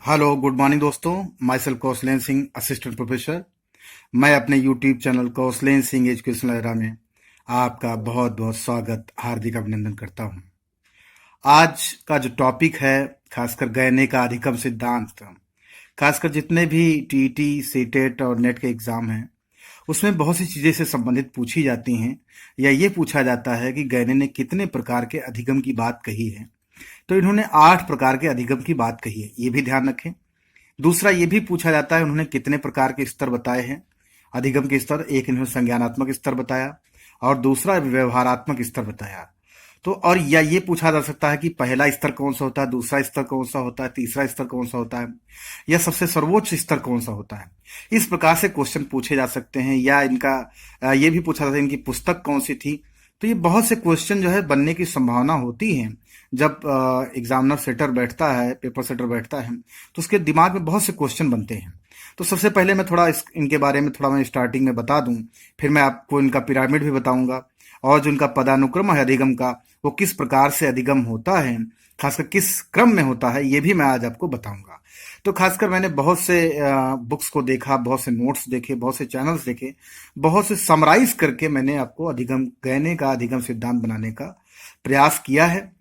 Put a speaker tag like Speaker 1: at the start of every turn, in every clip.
Speaker 1: Hello good morning दोस्तों। My self Kaushlen Singh, assistant professor. मैं अपने YouTube channel Kaushlen Singh education लहरा में आपका बहुत बहुत स्वागत, हार्दिक अभिनंदन करता हूं। आज का जो टॉपिक है, खासकर गयने का अधिगम सिद्धांत, खासकर जितने भी टीटी सीटेट और नेट के एग्जाम हैं उसमें बहुत सी चीज़ें से संबंधित पूछी जाती हैं, या ये पूछा जाता है कि गयने ने कितने प्रकार के अधिगम की बात कही है। तो इन्होंने 8 प्रकार के अधिगम की बात कही है, ये भी ध्यान रखें। दूसरा ये भी पूछा जाता है उन्होंने कितने प्रकार के स्तर बताए हैं अधिगम के स्तर। एक इन्होंने संज्ञानात्मक स्तर बताया और दूसरा व्यवहारात्मक स्तर बताया। तो और या ये पूछा जा सकता है कि पहला स्तर कौन सा होता है, दूसरा स्तर कौन सा होता है, तीसरा स्तर कौन सा होता है, या सबसे सर्वोच्च स्तर कौन सा होता है। इस प्रकार से क्वेश्चन पूछे जा सकते हैं। या इनका ये भी पूछा जाता है इनकी पुस्तक कौन सी थी। तो ये बहुत से क्वेश्चन जो है बनने की संभावना होती है। जब एग्जामिनर सेटर बैठता है, पेपर सेटर बैठता है, तो उसके दिमाग में बहुत से क्वेश्चन बनते हैं। तो सबसे पहले मैं थोड़ा इनके बारे में थोड़ा मैं स्टार्टिंग में बता दूं, फिर मैं आपको इनका पिरामिड भी बताऊंगा, और जो इनका पदानुक्रम है अधिगम का, वो किस प्रकार से अधिगम होता है, खासकर किस क्रम में होता है, ये भी मैं आज आपको बताऊंगा। तो खासकर मैंने बहुत से बुक्स को देखा, बहुत से नोट्स देखे, बहुत से चैनल्स देखे, बहुत से समराइज करके मैंने आपको अधिगम गयने का अधिगम सिद्धांत बनाने का प्रयास किया है।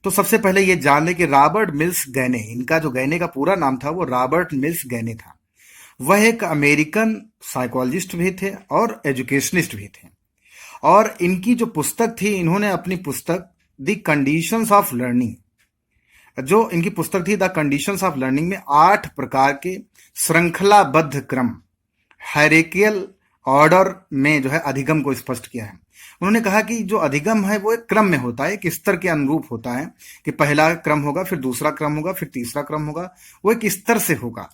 Speaker 1: तो सबसे पहले ये जान लें कि रॉबर्ट मिल्स गैने, इनका जो गैने का पूरा नाम था वो रॉबर्ट मिल्स गैने था। वह एक अमेरिकन साइकोलॉजिस्ट भी थे और एजुकेशनिस्ट भी थे। और इनकी जो पुस्तक थी, इन्होंने अपनी पुस्तक द कंडीशंस ऑफ लर्निंग, जो इनकी पुस्तक थी द कंडीशंस ऑफ लर्निंग, में 8 प्रकार के श्रृंखलाबद्ध क्रम, हायरार्कियल ऑर्डर में जो है अधिगम को स्पष्ट किया है। उन्होंने कहा कि जो अधिगम है वो एक क्रम में होता है, एक स्तर के अनुरूप होता है, कि पहला क्रम होगा, फिर दूसरा क्रम होगा, फिर तीसरा क्रम होगा, वो एक स्तर से होगा।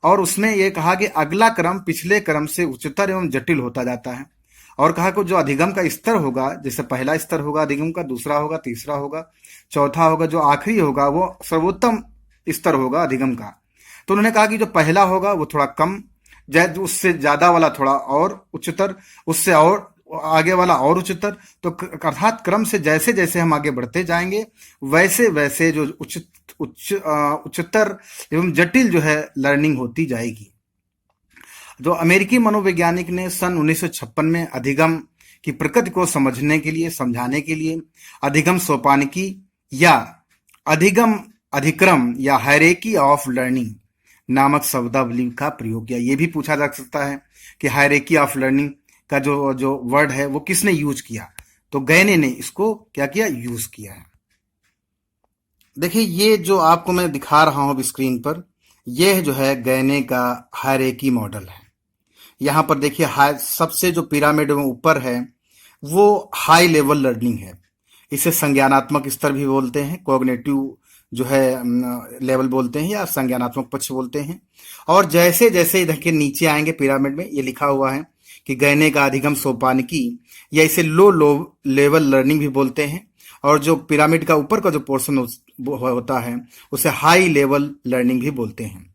Speaker 1: और उसमें यह कहा कि अगला क्रम पिछले क्रम से उच्चतर एवं जटिल होता जाता है। और कहा कि जो अधिगम का स्तर होगा, जैसे पहला स्तर होगा अधिगम का, दूसरा होगा, तीसरा होगा, चौथा होगा, जो आखिरी होगा वो सर्वोत्तम स्तर होगा अधिगम का। तो उन्होंने कहा कि जो पहला होगा वो थोड़ा कम, उससे ज्यादा वाला थोड़ा और उच्चतर, उससे और आगे वाला और उच्चतर। तो अर्थात क्रम से जैसे जैसे हम आगे बढ़ते जाएंगे, वैसे वैसे जो उच्चतर एवं जटिल जो है लर्निंग होती जाएगी। जो अमेरिकी मनोवैज्ञानिक ने सन 1956 में अधिगम की प्रकृति को समझने के लिए, समझाने के लिए अधिगम सोपानिकी या अधिगम अधिक्रम या हायरार्की ऑफ लर्निंग नामक शब्दावली का प्रयोग किया। ये भी पूछा जा सकता है कि हायरार्की ऑफ लर्निंग का जो वर्ड है वो किसने यूज किया। तो गैने ने इसको क्या किया, यूज किया है। देखिए ये जो आपको मैं दिखा रहा हूं अब स्क्रीन पर, यह जो है गैने का हायरार्की मॉडल है। यहाँ पर देखिए सबसे जो पिरामिड में ऊपर है वो हाई लेवल लर्निंग है। इसे संज्ञानात्मक स्तर भी बोलते हैं, कॉग्निटिव जो है लेवल बोलते हैं, या संज्ञानात्मक पक्ष बोलते हैं। और जैसे जैसे इधर के नीचे आएंगे पिरामिड में, ये लिखा हुआ है कि गयने का अधिगम सोपानिकी, या इसे लो लेवल लर्निंग भी बोलते हैं। और जो पिरामिड का ऊपर का जो पोर्शन होता है उसे हाई लेवल लर्निंग भी बोलते हैं।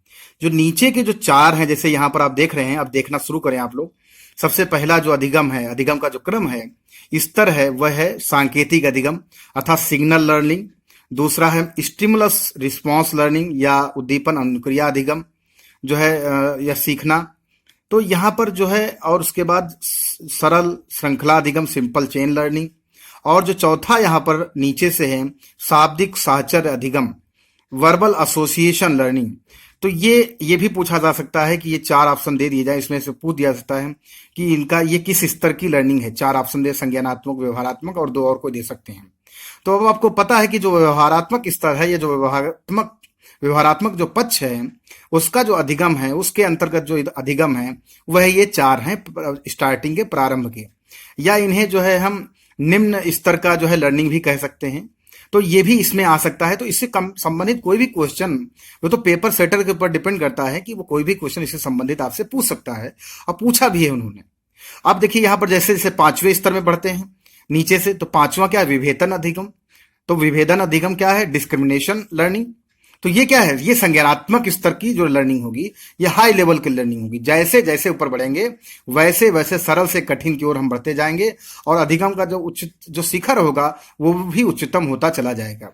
Speaker 1: जो नीचे के जो 4 हैं, जैसे यहाँ पर आप देख रहे हैं, अब देखना शुरू करें आप लोग। सबसे पहला जो अधिगम है, अधिगम का जो क्रम है, स्तर है, वह है सांकेतिक अधिगम अर्थात सिग्नल लर्निंग। दूसरा है स्टिमुलस रिस्पॉन्स लर्निंग या उद्दीपन अनुक्रिया अधिगम जो है या सीखना। तो यहाँ पर जो है, और उसके बाद सरल श्रृंखला अधिगम सिंपल चेन लर्निंग। और जो चौथा यहाँ पर नीचे से है शाब्दिक साहचर्य अधिगम वर्बल एसोसिएशन लर्निंग। तो ये भी पूछा जा सकता है कि ये 4 ऑप्शन दे दिए जाए, इसमें से पूछ दिया सकता है कि इनका ये किस स्तर की लर्निंग है। 4 ऑप्शन दे, संज्ञानात्मक, व्यवहारात्मक और 2 और कोई दे सकते हैं। तो अब आपको पता है कि जो व्यवहारात्मक स्तर है, ये जो व्यवहारात्मक जो पक्ष है उसका जो अधिगम है, उसके अंतर्गत जो अधिगम है वह ये 4 हैं स्टार्टिंग के, प्रारंभ के, या इन्हें जो है हम निम्न स्तर का जो है लर्निंग भी कह सकते हैं। तो ये भी इसमें आ सकता है। तो इससे संबंधित कोई भी क्वेश्चन, वो तो पेपर सेटर के ऊपर डिपेंड करता है कि वो कोई भी क्वेश्चन इससे संबंधित आपसे पूछ सकता है, और पूछा भी है उन्होंने। अब देखिए यहाँ पर जैसे जैसे 5वें स्तर में बढ़ते हैं नीचे से, तो 5वां क्या है, विभेदन अधिगम। तो विभेदन अधिगम क्या है, डिस्क्रिमिनेशन लर्निंग। तो ये क्या है, ये संज्ञानात्मक स्तर की जो लर्निंग होगी, ये हाई लेवल की लर्निंग होगी। जैसे जैसे ऊपर बढ़ेंगे वैसे वैसे सरल से कठिन की ओर हम बढ़ते जाएंगे, और अधिगम का जो शिखर होगा वो भी उच्चतम होता चला जाएगा।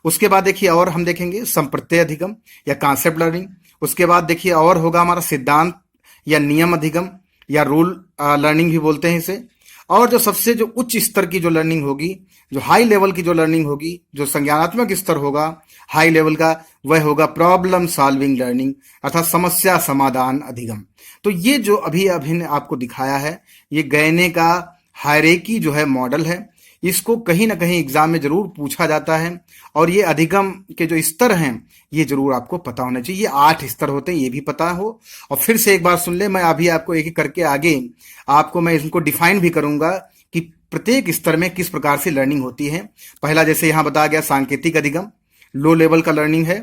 Speaker 1: उसके बाद देखिए और हम देखेंगे संप्रत्यय अधिगम या कॉन्सेप्ट लर्निंग। उसके बाद देखिए और होगा हमारा सिद्धांत या नियम अधिगम या रूल लर्निंग भी बोलते हैं इसे। और जो सबसे जो उच्च स्तर की जो लर्निंग होगी, जो हाई लेवल की जो लर्निंग होगी, जो संज्ञानात्मक स्तर होगा हाई लेवल का, वह होगा प्रॉब्लम सॉल्विंग लर्निंग अर्थात समस्या समाधान अधिगम। तो ये जो अभी अभी आपको दिखाया है, ये गयने का हायरार्की जो है मॉडल है। इसको कहीं ना कहीं एग्जाम में जरूर पूछा जाता है। और ये अधिगम के जो स्तर हैं ये जरूर आपको पता होना चाहिए। ये 8 स्तर होते हैं, ये भी पता हो। और फिर से एक बार सुन ले, मैं अभी आपको एक एक करके आगे आपको मैं इनको डिफाइन भी करूंगा कि प्रत्येक स्तर में किस प्रकार से लर्निंग होती है। पहला जैसे यहाँ बताया गया सांकेतिक अधिगम, लो लेवल का लर्निंग है।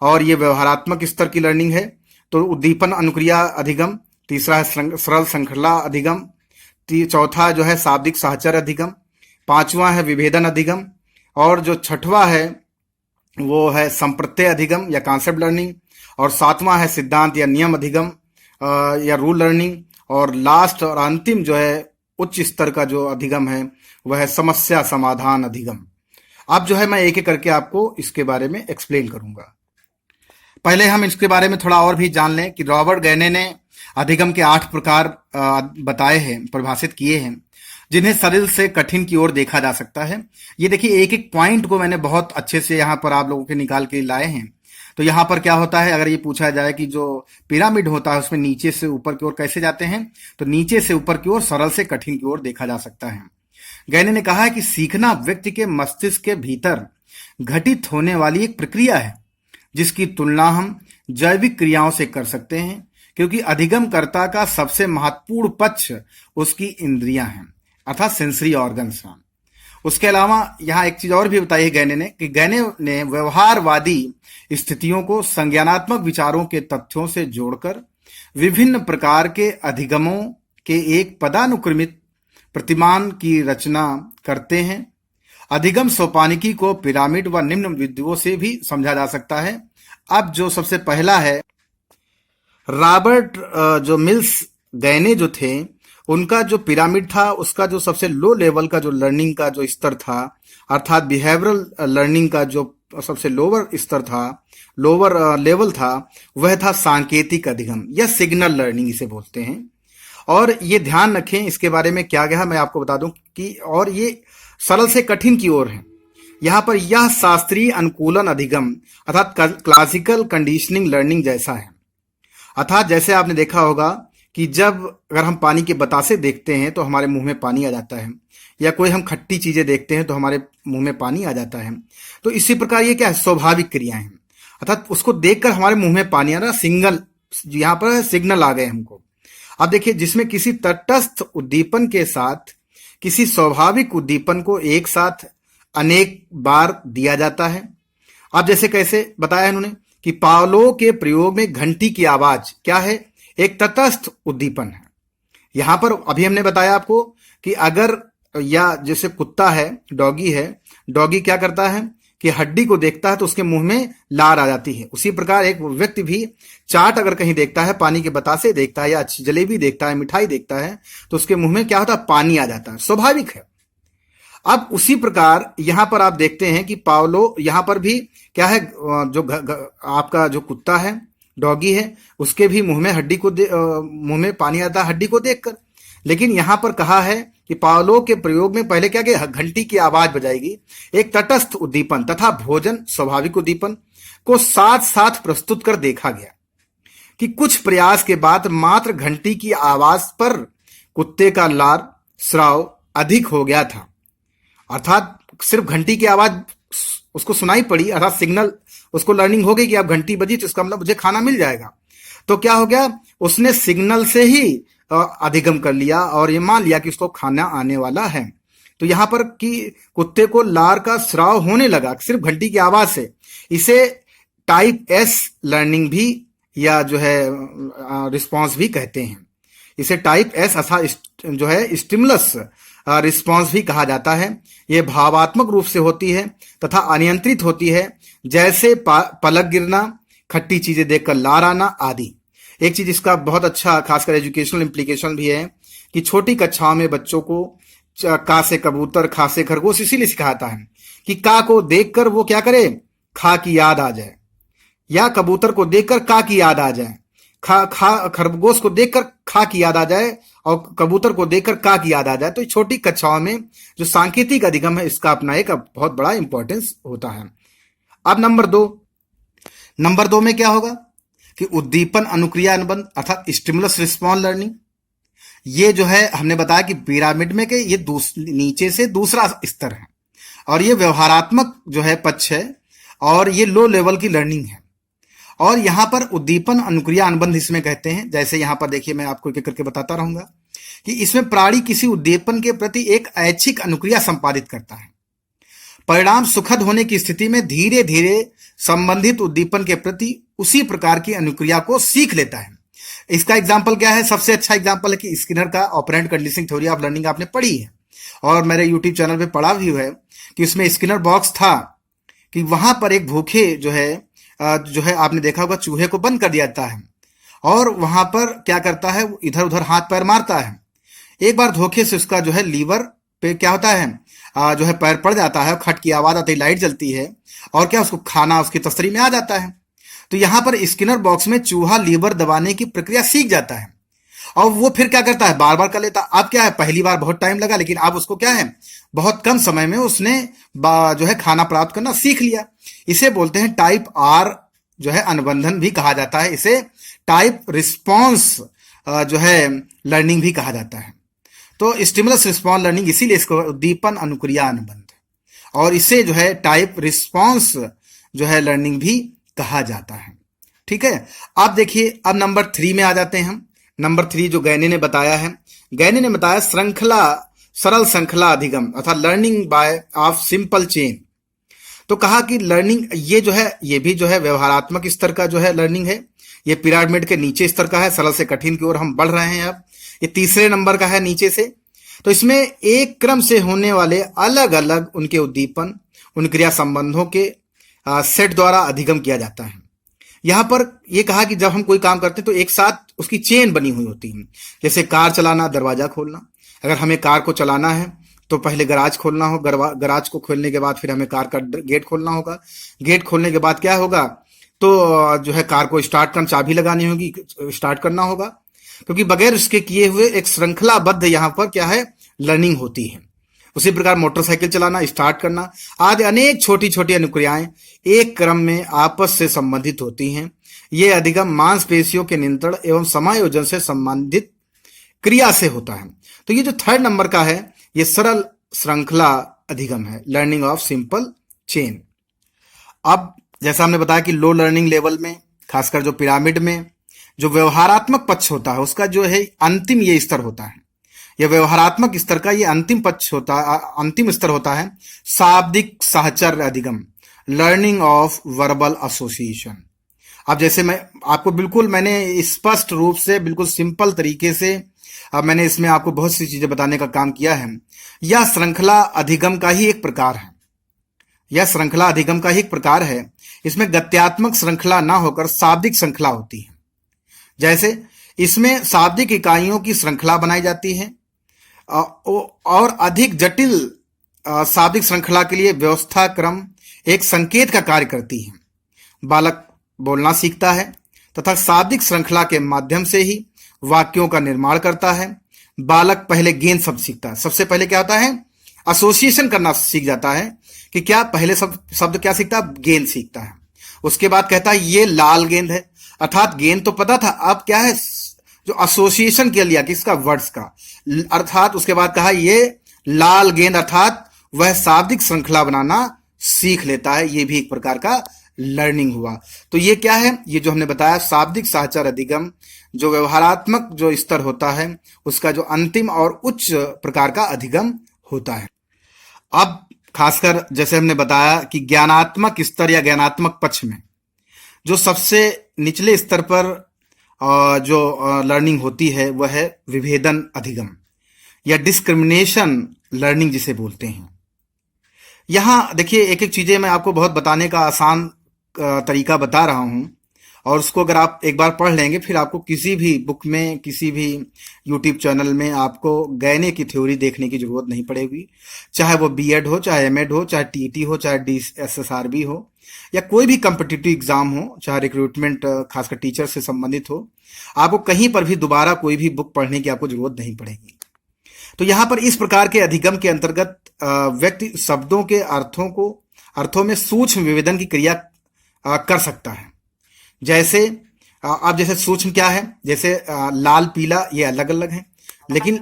Speaker 1: और ये व्यवहारात्मक स्तर की लर्निंग है। तो उद्दीपन अनुक्रिया अधिगम। तीसरा है सरल श्रृंखला अधिगम। चौथा जो है शाब्दिक साहचर्य अधिगम। पांचवा है विभेदन अधिगम। और जो छठवां है वो है संप्रत्यय अधिगम या कॉन्सेप्ट लर्निंग। और सातवां है सिद्धांत या नियम अधिगम या रूल लर्निंग। और लास्ट और अंतिम जो है उच्च स्तर का जो अधिगम है वह है समस्या समाधान अधिगम। अब जो है मैं एक एक करके आपको इसके बारे में एक्सप्लेन करूंगा। पहले हम इसके बारे में थोड़ा और भी जान लें कि रॉबर्ट गैने ने अधिगम के 8 प्रकार बताए हैं, परिभाषित किए हैं, जिन्हें सरल से कठिन की ओर देखा जा सकता है। ये देखिए एक एक पॉइंट को मैंने बहुत अच्छे से यहाँ पर आप लोगों के निकाल के लाए हैं। तो यहाँ पर क्या होता है, अगर ये पूछा जाए कि जो पिरामिड होता है उसमें नीचे से ऊपर की ओर कैसे जाते हैं, तो नीचे से ऊपर की ओर सरल से कठिन की ओर देखा जा सकता है। गैने ने कहा है कि सीखना व्यक्ति के मस्तिष्क के भीतर घटित होने वाली एक प्रक्रिया है, जिसकी तुलना हम जैविक क्रियाओं से कर सकते हैं, क्योंकि अधिगमकर्ता का सबसे महत्वपूर्ण पक्ष उसकी इंद्रियां हैं अर्थात सेंसरी ऑर्गन्स हैं। उसके अलावा यहाँ एक चीज और भी बताई है गैने ने कि गैने ने व्यवहारवादी स्थितियों को संज्ञानात्मक विचारों के तथ्यों से जोड़कर विभिन्न प्रकार के अधिगमों के एक पदानुक्रमित प्रतिमान की रचना करते हैं। अधिगम सोपानिकी को पिरामिड व निम्न विधियों से भी समझा जा सकता है। अब जो सबसे पहला है, रॉबर्ट जो मिल्स गैने जो थे, उनका जो पिरामिड था उसका जो सबसे लो लेवल का जो लर्निंग का जो स्तर था अर्थात बिहेवियरल लर्निंग का जो सबसे लोअर स्तर था, लोअर लेवल था, वह था सांकेतिक अधिगम या सिग्नल लर्निंग इसे बोलते हैं। और ये ध्यान रखें इसके बारे में क्या गया मैं आपको बता दूं कि और ये सरल से कठिन की ओर है। यहाँ पर यह शास्त्रीय अनुकूलन अधिगम अर्थात क्लासिकल कंडीशनिंग लर्निंग जैसा है। अर्थात जैसे आपने देखा होगा कि जब अगर हम पानी के बतासे देखते हैं तो हमारे मुंह में पानी आ जाता है, या कोई हम खट्टी चीजें देखते हैं तो हमारे मुंह में पानी आ जाता है। तो इसी प्रकार ये क्या है, स्वाभाविक क्रियाएं हैं। अर्थात उसको देखकर हमारे मुंह में पानी आ रहा, सिंगल यहाँ पर सिग्नल आ गए हमको। अब देखिए जिसमें किसी तटस्थ उद्दीपन के साथ किसी स्वाभाविक उद्दीपन को एक साथ अनेक बार दिया जाता है। अब जैसे कैसे बताया इन्होंने कि पावलो के प्रयोग में घंटी की आवाज क्या है, एक तटस्थ उद्दीपन है। यहां पर अभी हमने बताया आपको कि अगर या जैसे कुत्ता है, डॉगी है, डॉगी क्या करता है कि हड्डी को देखता है तो उसके मुंह में लार आ जाती है। उसी प्रकार एक व्यक्ति भी चाट अगर कहीं देखता है, पानी के बतासे देखता है या जलेबी देखता है, मिठाई देखता है, तो उसके मुंह में क्या होता है, पानी आ जाता है, स्वाभाविक है। अब उसी प्रकार यहां पर आप देखते हैं कि पावलो यहां पर भी क्या है, जो आपका जो कुत्ता है, डॉगी है, उसके भी मुंह में मुंह में पानी आता है हड्डी को देखकर। लेकिन यहां पर कहा है कि पावलो के प्रयोग में पहले क्या किया, घंटी की आवाज बजाएगी, एक तटस्थ उद्दीपन तथा भोजन स्वाभाविक उद्दीपन को साथ साथ प्रस्तुत कर देखा गया कि कुछ प्रयास के बाद मात्र घंटी की आवाज पर कुत्ते का लार स्राव अधिक हो गया था। अर्थात सिर्फ घंटी की आवाज उसको सुनाई पड़ी, अर्थात सिग्नल उसको लर्निंग हो गई कि अब घंटी बजी तो इसका मतलब मुझे खाना मिल जाएगा। तो क्या हो गया, उसने सिग्नल से ही अधिगम कर लिया और ये मान लिया कि उसको खाना आने वाला है। तो यहां पर कि कुत्ते को लार का स्राव होने लगा सिर्फ घंटी की आवाज से। इसे टाइप एस लर्निंग भी या जो है रिस्पॉन्स भी कहते हैं। इसे टाइप एस अर्थात जो है स्टिमुलस रिस्पॉन्स भी कहा जाता है। यह भावात्मक रूप से होती है तथा अनियंत्रित होती है, जैसे पलक गिरना, खट्टी चीजें देखकर लार आना आदि। एक चीज इसका बहुत अच्छा खासकर एजुकेशनल इम्प्लीकेशन भी है कि छोटी कक्षाओं में बच्चों को का से कबूतर, खा से खरगोश इसीलिए सिखाता है कि का को देखकर वो क्या करे, खा की याद आ जाए, या कबूतर को देखकर का की याद आ जाए, खा खा खरगोश को देखकर खा की याद आ जाए और कबूतर को देखकर का की याद आ जाए। तो ये छोटी कक्षाओं में जो सांकेतिक अधिगम है इसका अपना एक बहुत बड़ा इंपॉर्टेंस होता है। अब नंबर दो में क्या होगा कि उद्दीपन अनुक्रिया अनुबंध अर्थात स्टिमुलस रिस्पॉन्स लर्निंग। ये जो है हमने बताया कि पिरामिड में के ये नीचे से दूसरा स्तर है और ये व्यवहारात्मक जो है पक्ष है और ये लो लेवल की लर्निंग है। और यहां पर उद्दीपन अनुक्रिया अनुबंध इसमें कहते हैं, जैसे यहां पर देखिए मैं आपको एक एक करके बताता रहूंगा कि इसमें प्राणी किसी उद्दीपन के प्रति एक ऐच्छिक अनुक्रिया संपादित करता है। परिणाम सुखद होने की स्थिति में धीरे धीरे संबंधित उद्दीपन के प्रति उसी प्रकार की अनुक्रिया को सीख लेता है। इसका एग्जाम्पल क्या है, सबसे अच्छा एग्जाम्पल है कि स्किनर का operant conditioning theory of learning आपने पढ़ी है और मेरे यूट्यूब चैनल पे पढ़ा भी है कि उसमें स्किनर बॉक्स था कि वहां पर एक भूखे जो है आपने देखा होगा चूहे को बंद कर दिया जाता है और वहां पर क्या करता है, वो इधर उधर हाथ पैर मारता है। एक बार धोखे से उसका जो है लीवर पे क्या होता है, जो है पैर पड़ जाता है, खट की आवाज आती है, लाइट जलती है और क्या उसको खाना उसकी तस्तरी में आ जाता है। तो यहां पर स्किनर बॉक्स में चूहा लीवर दबाने की प्रक्रिया सीख जाता है और वो फिर क्या करता है, बार बार कर लेता। अब क्या है, पहली बार बहुत टाइम लगा लेकिन अब उसको क्या है, बहुत कम समय में उसने जो है खाना प्राप्त करना सीख लिया। इसे बोलते हैं टाइप आर जो है अनुबंधन भी कहा जाता है, इसे टाइप रिस्पॉन्स जो है लर्निंग भी कहा जाता है। तो स्टिमुलस रिस्पॉन्स लर्निंग इसीलिए इसको उद्दीपन अनुक्रिया अनुबंध और इसे जो है टाइप रिस्पॉन्स जो है लर्निंग भी कहा जाता है। ठीक है, अब देखिए अब नंबर 3 में आ जाते हैं हम। नंबर 3 जो गैनी ने बताया है, गैनी ने बताया सरल श्रृंखला अधिगम अर्थात learning by of simple chain. तो कहा कि लर्निंग ये जो है ये भी जो है व्यवहारात्मक स्तर का जो है लर्निंग है, ये पिरामिड के नीचे स्तर का है, सरल से कठिन की ओर हम बढ़ रहे हैं। अब ये तीसरे नंबर का है नीचे से। तो इसमें एक क्रम से होने वाले अलग अलग उनके उद्दीपन उन क्रिया संबंधों के सेट द्वारा अधिगम किया जाता है। यहां पर यह कहा कि जब हम कोई काम करते हैं तो एक साथ उसकी चेन बनी हुई होती है। जैसे कार चलाना, दरवाजा खोलना। अगर हमें कार को चलाना है तो पहले गराज खोलना हो, गराज को खोलने के बाद फिर हमें कार का गेट खोलना होगा। गेट खोलने के बाद क्या होगा, तो जो है कार को स्टार्ट करना, चाबी लगानी होगी, स्टार्ट करना होगा। क्योंकि बगैर उसके किए हुए एक श्रृंखलाबद्ध यहां पर क्या है, लर्निंग होती है। उसी प्रकार मोटरसाइकिल चलाना, स्टार्ट करना आदि अनेक छोटी छोटी अनुक्रियाएं एक क्रम में आपस से संबंधित होती हैं। ये अधिगम मांसपेशियों के नियंत्रण एवं समायोजन से संबंधित क्रिया से होता है। तो ये जो 3rd नंबर का है ये सरल श्रृंखला अधिगम है, लर्निंग ऑफ सिंपल चेन। अब जैसा हमने बताया कि लो लर्निंग लेवल में, खासकर जो पिरामिड में जो व्यवहारात्मक पक्ष होता है उसका जो है अंतिम ये स्तर होता है। यह व्यवहारात्मक स्तर का ये अंतिम पक्ष होता है, अंतिम स्तर होता है शाब्दिक साहचर्य अधिगम, लर्निंग ऑफ वर्बल एसोसिएशन। अब जैसे मैंने स्पष्ट रूप से बिल्कुल सिंपल तरीके से अब मैंने इसमें आपको बहुत सी चीजें बताने का काम किया है। यह श्रृंखला अधिगम का ही एक प्रकार है, यह श्रृंखला अधिगम का ही एक प्रकार है। इसमें गत्यात्मक श्रृंखला ना होकर शाब्दिक श्रृंखला होती है। जैसे इसमें शाब्दिक इकाइयों की श्रृंखला बनाई जाती है और अधिक जटिल शाब्दिक श्रृंखला के लिए व्यवस्था क्रम एक संकेत का कार्य करती है। बालक बोलना सीखता है तथा शाब्दिक श्रृंखला के माध्यम से ही वाक्यों का निर्माण करता है। बालक पहले गेंद शब्द सीखता है, सबसे पहले क्या होता है, एसोसिएशन करना सीख जाता है कि क्या पहले शब्द क्या सीखता है, गेंद सीखता है। उसके बाद कहता है ये लाल गेंद है, अर्थात गेंद तो पता था, अब क्या है जो एसोसिएशन किया लिया किसका, वर्ड्स का, अर्थात उसके बाद कहा ये लाल गेंद, अर्थात वह शाब्दिक श्रृंखला बनाना सीख लेता है। ये भी एक प्रकार का लर्निंग हुआ। तो ये क्या है, ये जो हमने बताया शाब्दिक साहचर्य अधिगम, जो व्यवहारात्मक जो स्तर होता है उसका जो अंतिम और उच्च प्रकार का अधिगम होता है। अब खासकर जैसे हमने बताया कि ज्ञानात्मक स्तर या ज्ञानात्मक पक्ष में जो सबसे निचले स्तर पर जो लर्निंग होती है वह है विभेदन अधिगम या डिस्क्रिमिनेशन लर्निंग जिसे बोलते हैं। यहां देखिए एक एक चीजें मैं आपको बहुत बताने का आसान तरीका बता रहा हूं और उसको अगर आप एक बार पढ़ लेंगे, फिर आपको किसी भी बुक में, किसी भी यूट्यूब चैनल में आपको गैने की थ्योरी देखने की जरूरत नहीं पड़ेगी। चाहे वो बीएड हो, चाहे एमएड हो, चाहे टीटी हो, चाहे डीएसएसआरबी हो, या कोई भी कम्पिटिटिव एग्जाम हो, चाहे रिक्रूटमेंट खासकर टीचर से संबंधित हो, आपको कहीं पर भी दोबारा कोई भी बुक पढ़ने की आपको जरूरत नहीं पड़ेगी। तो यहाँ पर इस प्रकार के अधिगम के अंतर्गत व्यक्ति शब्दों के अर्थों में सूक्ष्म विवेदन की क्रिया कर सकता है। जैसे अब जैसे सूक्ष्म क्या है, जैसे लाल पीला ये अलग अलग है, लेकिन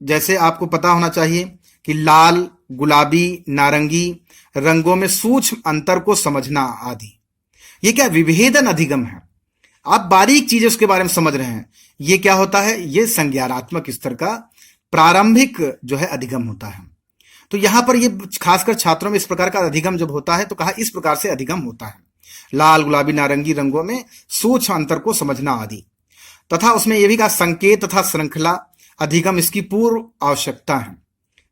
Speaker 1: जैसे आपको पता होना चाहिए कि लाल, गुलाबी, नारंगी रंगों में सूक्ष्म अंतर को समझना आदि, ये क्या विभेदन अधिगम है। आप बारीक चीजें उसके बारे में समझ रहे हैं, ये क्या होता है, ये संज्ञानात्मक स्तर का प्रारंभिक जो है अधिगम होता है। तो यहां पर ये खासकर छात्रों में इस प्रकार का अधिगम जब होता है तो कहा इस प्रकार से अधिगम होता है, लाल, गुलाबी, नारंगी रंगों में सूक्ष्म अंतर को समझना आदि। तथा उसमें यह भी कहा संकेत तथा श्रृंखला अधिगम इसकी पूर्व आवश्यकता है।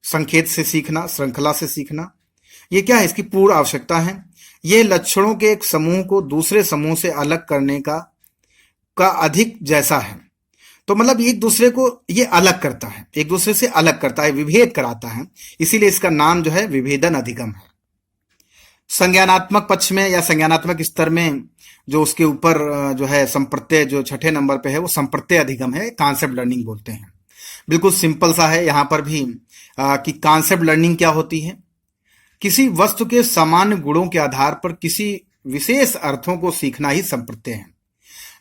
Speaker 1: संकेत से सीखना, श्रृंखला से सीखना, ये क्या है, इसकी पूर्व आवश्यकता है। ये लक्षणों के एक समूह को दूसरे समूह से अलग करने का अधिक जैसा है। तो मतलब एक दूसरे को ये अलग करता है, एक दूसरे से अलग करता है, विभेद कराता है, इसीलिए इसका नाम जो है विभेदन अधिगम है। संज्ञानात्मक पक्ष में या संज्ञानात्मक स्तर में जो उसके ऊपर जो है संप्रत्यय जो छठे नंबर पे है वो संप्रत्यय अधिगम है, कॉन्सेप्ट लर्निंग बोलते हैं। बिल्कुल सिंपल सा है यहाँ पर भी कि कॉन्सेप्ट लर्निंग क्या होती है, किसी वस्तु के सामान्य गुणों के आधार पर किसी विशेष अर्थों को सीखना ही संप्रत्यय है।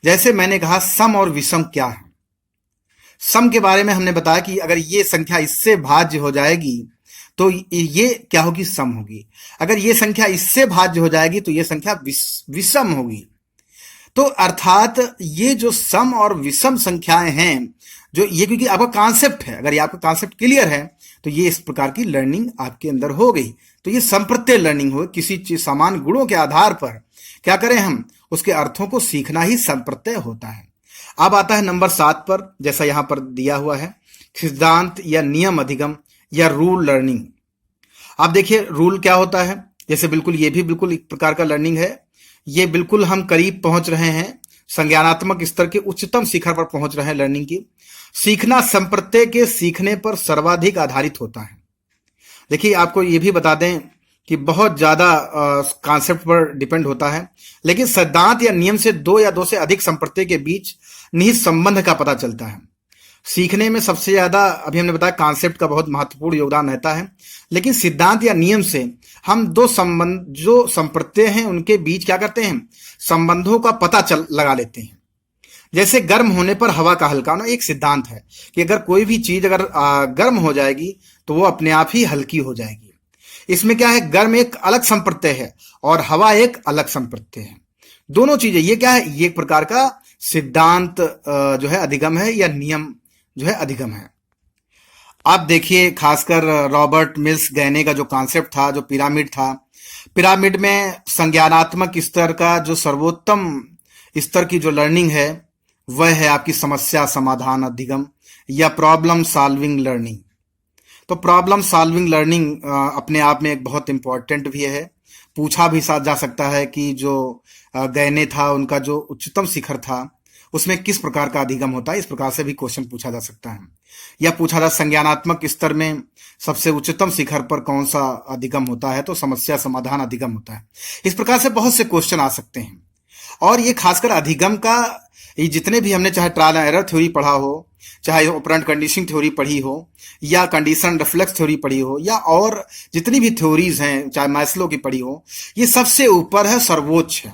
Speaker 1: जैसे मैंने कहा सम और विषम क्या है, सम के बारे में हमने बताया कि अगर ये संख्या इससे भाज्य हो जाएगी तो ये क्या होगी, सम होगी। अगर ये संख्या इससे भाज्य हो जाएगी तो ये संख्या विषम होगी। तो अर्थात ये जो सम और विषम संख्याएं हैं, जो ये क्योंकि आपका कॉन्सेप्ट है, अगर ये आपका कॉन्सेप्ट क्लियर है तो ये इस प्रकार की लर्निंग आपके अंदर हो गई। तो ये संप्रत्यय लर्निंग हो, किसी चीज समान गुणों के आधार पर क्या करें हम, उसके अर्थों को सीखना ही संप्रत्यय होता है। अब आता है नंबर 7 पर, जैसा यहां पर दिया हुआ है, सिद्धांत या नियम अधिगम या रूल लर्निंग। आप देखिए रूल क्या होता है, जैसे बिल्कुल ये भी बिल्कुल एक प्रकार का लर्निंग है। ये बिल्कुल हम करीब पहुंच रहे हैं, संज्ञानात्मक स्तर के उच्चतम शिखर पर पहुंच रहे हैं लर्निंग की। सीखना संप्रत्यय के सीखने पर सर्वाधिक आधारित होता है। देखिए आपको ये भी बता दें कि बहुत ज्यादा कॉन्सेप्ट पर डिपेंड होता है, लेकिन सिद्धांत या नियम से दो या दो से अधिक संप्रत्यय के बीच निहित संबंध का पता चलता है। सीखने में सबसे ज्यादा अभी हमने बताया कॉन्सेप्ट का बहुत महत्वपूर्ण योगदान रहता है, लेकिन सिद्धांत या नियम से हम दो संबंध जो संप्रत्यय हैं उनके बीच क्या करते हैं, संबंधों का पता लगा लेते हैं। जैसे गर्म होने पर हवा का हल्का होना एक सिद्धांत है कि अगर कोई भी चीज अगर गर्म हो जाएगी तो वो अपने आप ही हल्की हो जाएगी। इसमें क्या है, गर्म एक अलग संप्रत्यय है और हवा एक अलग संप्रत्यय है। दोनों चीजें ये क्या है, ये एक प्रकार का सिद्धांत जो है अधिगम है या नियम जो है अधिगम है। आप देखिए खासकर रॉबर्ट मिल्स गैने का जो कॉन्सेप्ट था, जो पिरामिड था, पिरामिड में संज्ञानात्मक स्तर का जो सर्वोत्तम स्तर की जो लर्निंग है वह है आपकी समस्या समाधान अधिगम या प्रॉब्लम सॉल्विंग लर्निंग। तो प्रॉब्लम सॉल्विंग लर्निंग अपने आप में एक बहुत इंपॉर्टेंट भी है। पूछा भी जा सकता है कि जो गैने था उनका जो उच्चतम शिखर था उसमें किस प्रकार का अधिगम होता है, इस प्रकार से भी क्वेश्चन पूछा जा सकता है। या पूछा जा संज्ञानात्मक स्तर में सबसे उच्चतम शिखर पर कौन सा अधिगम होता है, तो समस्या समाधान अधिगम होता है। इस प्रकार से बहुत से क्वेश्चन आ सकते हैं। और ये खासकर अधिगम का ये जितने भी हमने चाहे ट्रायल एंड एरर थ्योरी पढ़ा हो, चाहे ऑपरेंट कंडीशनिंग थ्योरी पढ़ी हो, या कंडीशन रिफ्लेक्स थ्योरी पढ़ी हो, या और जितनी भी थ्योरीज हैं चाहे मैस्लो की पढ़ी हो, ये सबसे ऊपर है, सर्वोच्च है।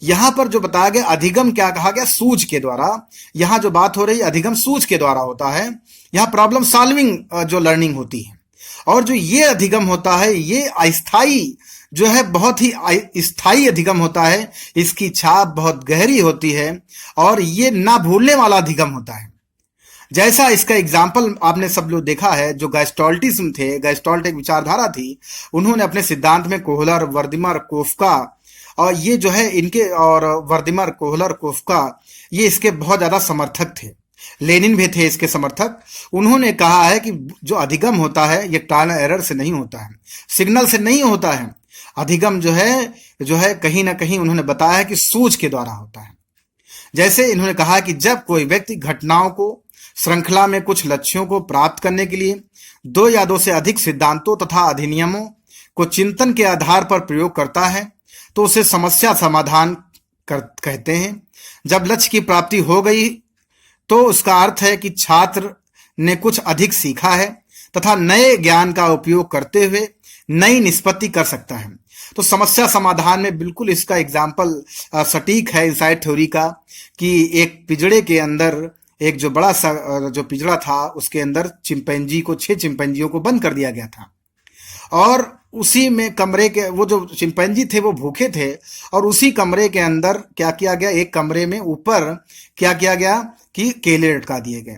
Speaker 1: यहां पर जो बताया गया अधिगम क्या कहा गया, सूझ के द्वारा। यहां जो बात हो रही है अधिगम सूझ के द्वारा होता है। यहां प्रॉब्लम सॉल्विंग जो लर्निंग होती है, और जो ये अधिगम होता है ये अस्थाई जो है, बहुत ही स्थायी अधिगम होता है। इसकी छाप बहुत गहरी होती है और ये ना भूलने वाला अधिगम होता है। जैसा इसका एग्जाम्पल आपने सब लोग देखा है, जो गैस्टॉल्टिज्म थे, गैस्टॉल्ट एक विचारधारा थी, उन्होंने अपने सिद्धांत में कोहलर, वर्दिमर, कोफ्का और ये जो है इनके, और वर्दिमर, कोहलर, कोफ्का ये इसके बहुत ज्यादा समर्थक थे। लेनिन भी थे इसके समर्थक। उन्होंने कहा है कि जो अधिगम होता है ये ट्रायल एंड एरर से नहीं होता है, सिग्नल से नहीं होता है। अधिगम जो है कहीं ना कहीं उन्होंने बताया है कि सूझ के द्वारा होता है। जैसे इन्होंने कहा कि जब कोई व्यक्ति घटनाओं को श्रृंखला में कुछ लक्ष्यों को प्राप्त करने के लिए दो या दो से अधिक सिद्धांतों तथा अधिनियमों को चिंतन के आधार पर प्रयोग करता है तो उसे समस्या समाधान कहते हैं। जब लक्ष्य की प्राप्ति हो गई तो उसका अर्थ है कि छात्र ने कुछ अधिक सीखा है तथा नए ज्ञान का उपयोग करते हुए नई निष्पत्ति कर सकता है। तो समस्या समाधान में बिल्कुल इसका एग्जाम्पल सटीक है इनसाइट थ्योरी का, कि एक पिंजड़े के अंदर एक जो बड़ा सा जो पिंजड़ा था उसके अंदर चिंपैंजी को 6 चिंपैंजियों को बंद कर दिया गया था और उसी में कमरे के वो जो चिंपैंजी थे वो भूखे थे और उसी कमरे के अंदर क्या किया गया, एक कमरे में ऊपर क्या किया गया कि केले लटका दिए गए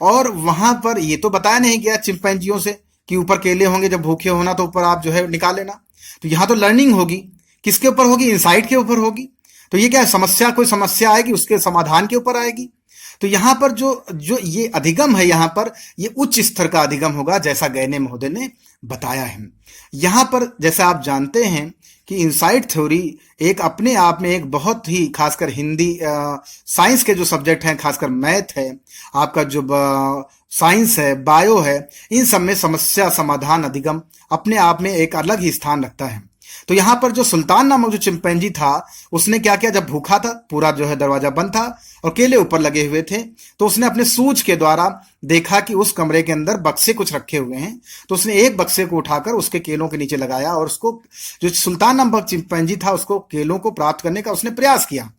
Speaker 1: और वहां पर ये तो बताया नहीं गया चिंपैंजियों से कि ऊपर केले होंगे, जब भूखे होना तो ऊपर आप जो है निकाल लेना। तो यहाँ तो लर्निंग होगी, किसके ऊपर होगी, इनसाइट के ऊपर होगी। तो ये क्या समस्या, कोई समस्या आएगी उसके समाधान के ऊपर आएगी। तो यहाँ पर जो ये अधिगम है, यहाँ पर ये उच्च स्तर का अधिगम होगा जैसा गैने महोदय ने बताया है। यहाँ पर जैसा आप जानते हैं कि इनसाइट थ्योरी एक अपने आप में एक बहुत ही, खासकर हिंदी साइंस के जो सब्जेक्ट हैं, खासकर मैथ है, आपका जो साइंस है, बायो है, इन सब में समस्या समाधान अधिगम अपने आप में एक अलग ही स्थान रखता है। तो यहाँ पर जो सुल्तान नामक जो चिंपैंजी था उसने क्या किया, जब भूखा था, पूरा जो है दरवाजा बंद था और केले ऊपर लगे हुए थे, तो उसने अपने सूझ के द्वारा देखा कि उस कमरे के अंदर बक्से कुछ रखे हुए हैं। तो उसने एक बक्से को उठाकर उसके केलों के नीचे लगाया और उसको, जो सुल्तान नामक चिंपैंजी था, उसको केलों को प्राप्त करने का उसने प्रयास किया,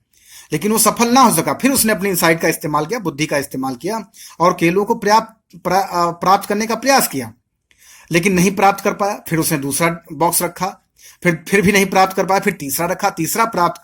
Speaker 1: लेकिन वो सफल ना हो सका। फिर उसने अपनी इनसाइट का इस्तेमाल किया, बुद्धि का इस्तेमाल किया और केलों को प्राप्त करने का प्रयास किया, लेकिन नहीं प्राप्त कर पाया। फिर उसने दूसरा बॉक्स रखा, फिर भी नहीं प्राप्त कर पाया, फिर तीसरा रखा, तीसरा प्राप्त,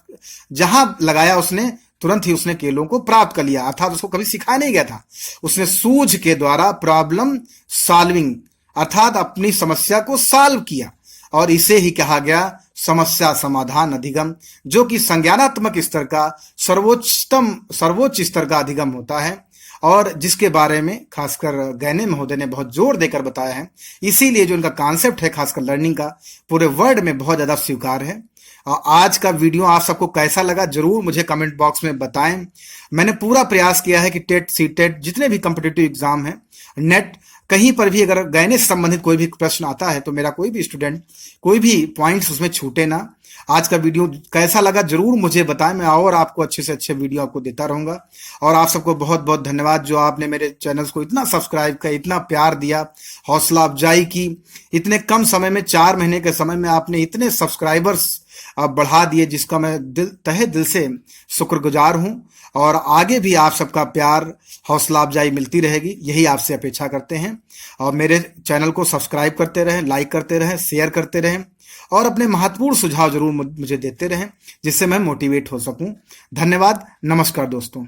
Speaker 1: जहां लगाया उसने तुरंत ही उसने केलों को प्राप्त कर लिया। अर्थात उसको कभी सिखाया नहीं गया था, उसने सूझ के द्वारा प्रॉब्लम सॉल्विंग अर्थात अपनी समस्या को सॉल्व किया और इसे ही कहा गया समस्या समाधान अधिगम, जो कि संज्ञानात्मक स्तर का सर्वोच्च स्तर का अधिगम होता है और जिसके बारे में खासकर गैने महोदय ने बहुत जोर देकर बताया है। इसीलिए जो इनका कॉन्सेप्ट है खासकर लर्निंग का, पूरे वर्ल्ड में बहुत ज्यादा स्वीकार है। आज का वीडियो आप सबको कैसा लगा जरूर मुझे कमेंट बॉक्स में बताएं। मैंने पूरा प्रयास किया है कि टेट, सीटेट, जितने भी कॉम्पिटिटिव एग्जाम है, नेट, कहीं पर भी अगर गैने से संबंधित कोई भी प्रश्न आता है तो मेरा कोई भी स्टूडेंट कोई भी पॉइंट्स उसमें छूटे ना। आज का वीडियो कैसा लगा जरूर मुझे बताएं, मैं और आपको अच्छे से अच्छे वीडियो आपको देता रहूंगा। और आप सबको बहुत बहुत धन्यवाद जो आपने मेरे चैनल को इतना सब्सक्राइब किया, इतना प्यार दिया, हौसला अफजाई की। इतने कम समय में, 4 महीने के समय में आपने इतने सब्सक्राइबर्स बढ़ा दिए, जिसका मैं तहे दिल से शुक्रगुजार हूं। और आगे भी आप सबका प्यार, हौसला अफजाई मिलती रहेगी, यही आपसे अपेक्षा करते हैं। और मेरे चैनल को सब्सक्राइब करते रहें, लाइक करते रहें, शेयर करते रहें और अपने महत्वपूर्ण सुझाव जरूर मुझे देते रहें, जिससे मैं मोटिवेट हो सकूं। धन्यवाद, नमस्कार दोस्तों।